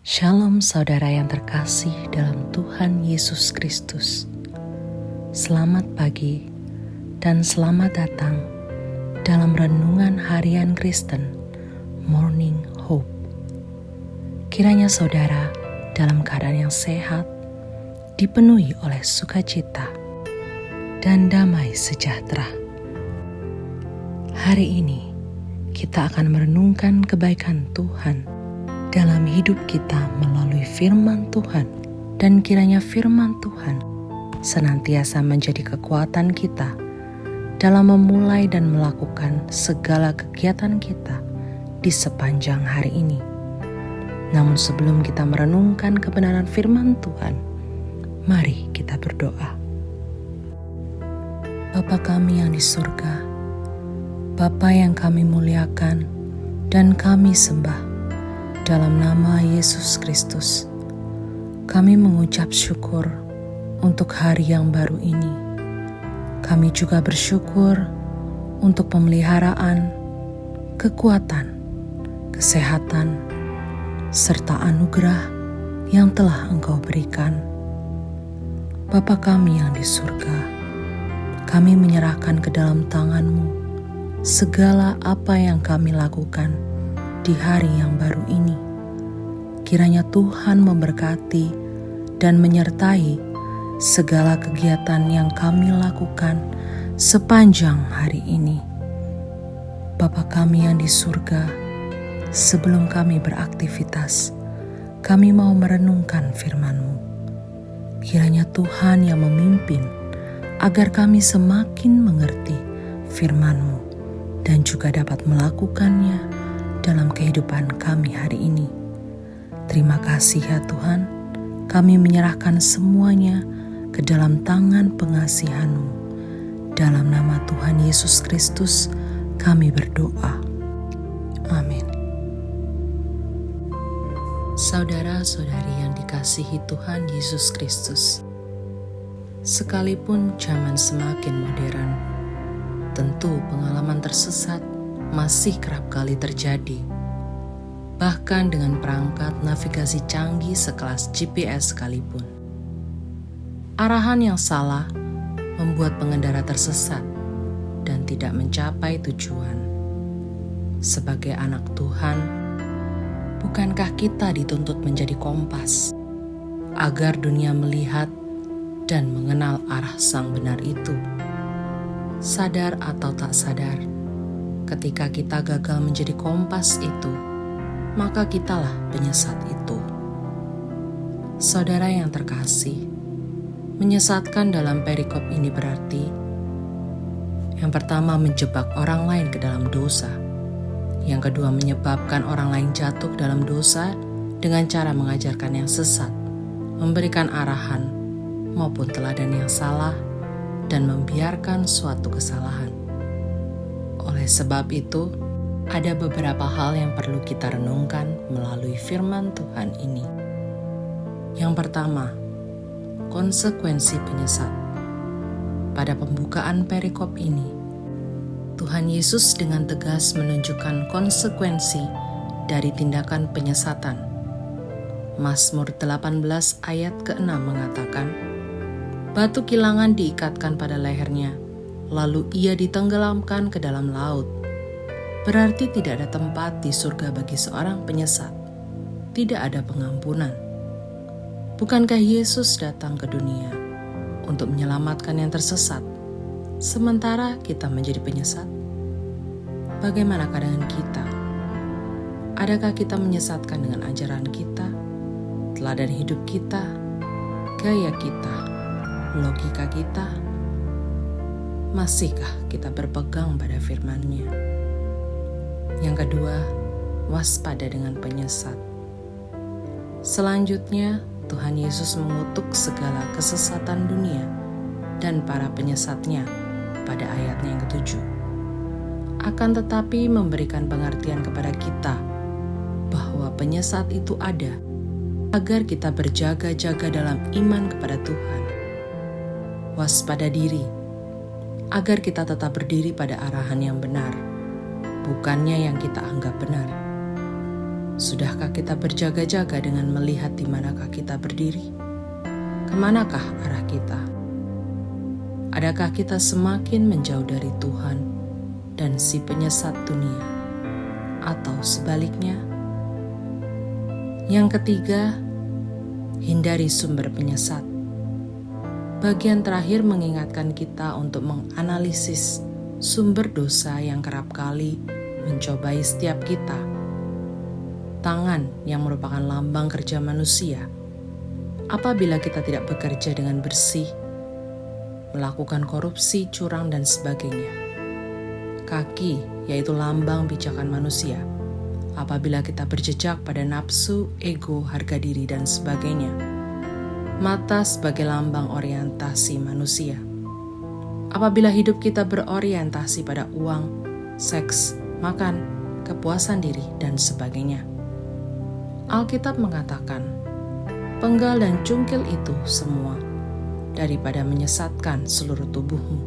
Shalom saudara yang terkasih dalam Tuhan Yesus Kristus. Selamat pagi dan selamat datang dalam Renungan Harian Kristen Morning Hope. Kiranya saudara dalam keadaan yang sehat, dipenuhi oleh sukacita dan damai sejahtera. Hari ini kita akan merenungkan kebaikan Tuhan dalam hidup kita melalui firman Tuhan, dan kiranya firman Tuhan senantiasa menjadi kekuatan kita dalam memulai dan melakukan segala kegiatan kita di sepanjang hari ini. Namun sebelum kita merenungkan kebenaran firman Tuhan, mari kita berdoa. Bapa kami yang di surga, Bapa yang kami muliakan dan kami sembah, dalam nama Yesus Kristus, kami mengucap syukur untuk hari yang baru ini. Kami juga bersyukur untuk pemeliharaan, kekuatan, kesehatan, serta anugerah yang telah Engkau berikan. Bapa kami yang di surga, kami menyerahkan ke dalam tangan-Mu segala apa yang kami lakukan di hari yang baru ini. Kiranya Tuhan memberkati dan menyertai segala kegiatan yang kami lakukan sepanjang hari ini. Bapa kami yang di surga, sebelum kami beraktivitas, kami mau merenungkan firman-Mu. Kiranya Tuhan yang memimpin agar kami semakin mengerti firman-Mu dan juga dapat melakukannya dalam kehidupan kami hari ini. Terima kasih ya Tuhan, kami menyerahkan semuanya ke dalam tangan pengasihan-Mu. Dalam nama Tuhan Yesus Kristus kami berdoa. Amin. Saudara-saudari yang dikasihi Tuhan Yesus Kristus, sekalipun zaman semakin modern, tentu pengalaman tersesat masih kerap kali terjadi. Bahkan dengan perangkat navigasi canggih sekelas GPS sekalipun. Arahan yang salah membuat pengendara tersesat dan tidak mencapai tujuan. Sebagai anak Tuhan, bukankah kita dituntut menjadi kompas agar dunia melihat dan mengenal arah sang benar itu? Sadar atau tak sadar, ketika kita gagal menjadi kompas itu, maka kitalah penyesat itu. Saudara yang terkasih, menyesatkan dalam perikop ini berarti yang pertama menjebak orang lain ke dalam dosa. Yang kedua menyebabkan orang lain jatuh dalam dosa dengan cara mengajarkan yang sesat, memberikan arahan maupun teladan yang salah, dan membiarkan suatu kesalahan. Oleh sebab itu, ada beberapa hal yang perlu kita renungkan melalui firman Tuhan ini. Yang pertama, konsekuensi penyesat. Pada pembukaan perikop ini, Tuhan Yesus dengan tegas menunjukkan konsekuensi dari tindakan penyesatan. Mazmur 18 ayat ke-6 mengatakan, "Batu kilangan diikatkan pada lehernya, lalu ia ditenggelamkan ke dalam laut." Berarti tidak ada tempat di surga bagi seorang penyesat. Tidak ada pengampunan. Bukankah Yesus datang ke dunia untuk menyelamatkan yang tersesat, sementara kita menjadi penyesat? Bagaimana keadaan kita? Adakah kita menyesatkan dengan ajaran kita, teladan hidup kita, gaya kita, logika kita? Masihkah kita berpegang pada firman-Nya? Yang kedua, waspada dengan penyesat. Selanjutnya, Tuhan Yesus mengutuk segala kesesatan dunia dan para penyesatnya pada ayatnya yang ke-7. Akan tetapi memberikan pengertian kepada kita bahwa penyesat itu ada, agar kita berjaga-jaga dalam iman kepada Tuhan. Waspada diri, agar kita tetap berdiri pada arahan yang benar, bukannya yang kita anggap benar. Sudahkah kita berjaga-jaga dengan melihat di manakah kita berdiri? Kemanakah arah kita? Adakah kita semakin menjauh dari Tuhan dan si penyesat dunia? Atau sebaliknya? Yang ketiga, hindari sumber penyesat. Bagian terakhir mengingatkan kita untuk menganalisis sumber dosa yang kerap kali mencobai setiap kita. Tangan yang merupakan lambang kerja manusia. Apabila kita tidak bekerja dengan bersih, melakukan korupsi, curang, dan sebagainya. Kaki, yaitu lambang pijakan manusia. Apabila kita berjejak pada nafsu, ego, harga diri, dan sebagainya. Mata sebagai lambang orientasi manusia. Apabila hidup kita berorientasi pada uang, seks, makan, kepuasan diri, dan sebagainya. Alkitab mengatakan, penggal dan cungkil itu semua daripada menyesatkan seluruh tubuhmu.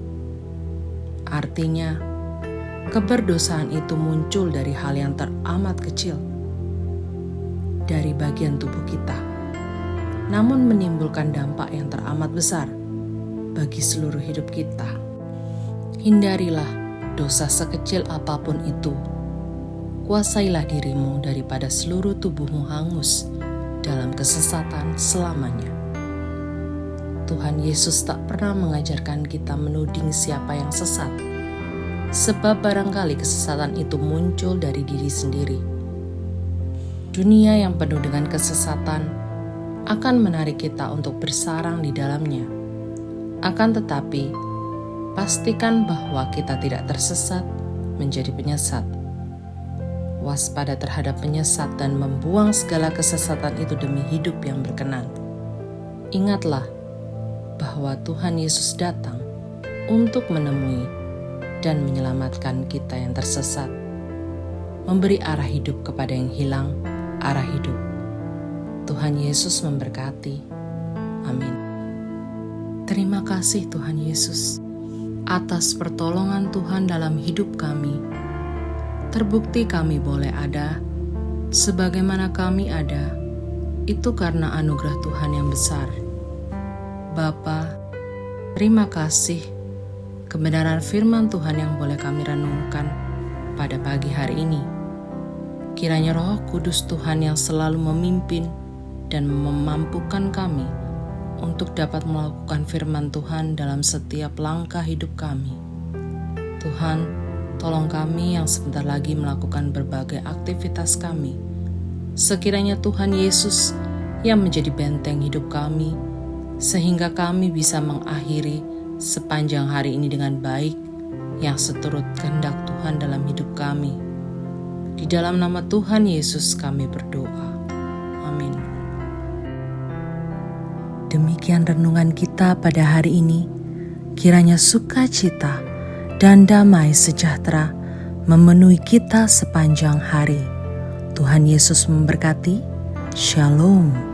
Artinya, keberdosaan itu muncul dari hal yang teramat kecil, dari bagian tubuh kita, namun menimbulkan dampak yang teramat besar bagi seluruh hidup kita. Hindarilah dosa sekecil apapun itu. Kuasailah dirimu daripada seluruh tubuhmu hangus dalam kesesatan selamanya. Tuhan Yesus tak pernah mengajarkan kita menuding siapa yang sesat, sebab barangkali kesesatan itu muncul dari diri sendiri. Dunia yang penuh dengan kesesatan akan menarik kita untuk bersarang di dalamnya. Akan tetapi, pastikan bahwa kita tidak tersesat menjadi penyesat. Waspada terhadap penyesat dan membuang segala kesesatan itu demi hidup yang berkenan. Ingatlah bahwa Tuhan Yesus datang untuk menemui dan menyelamatkan kita yang tersesat, memberi arah hidup kepada yang hilang arah hidup. Tuhan Yesus memberkati. Amin. Terima kasih Tuhan Yesus atas pertolongan Tuhan dalam hidup kami. Terbukti kami boleh ada sebagaimana kami ada, itu karena anugerah Tuhan yang besar. Bapa, terima kasih kebenaran firman Tuhan yang boleh kami renungkan pada pagi hari ini. Kiranya Roh Kudus Tuhan yang selalu memimpin dan memampukan kami untuk dapat melakukan firman Tuhan dalam setiap langkah hidup kami. Tuhan, tolong kami yang sebentar lagi melakukan berbagai aktivitas kami. Sekiranya Tuhan Yesus yang menjadi benteng hidup kami, sehingga kami bisa mengakhiri sepanjang hari ini dengan baik, yang seturut kehendak Tuhan dalam hidup kami. Di dalam nama Tuhan Yesus kami berdoa. Amin. Demikian renungan kita pada hari ini. Kiranya sukacita dan damai sejahtera memenuhi kita sepanjang hari. Tuhan Yesus memberkati. Shalom.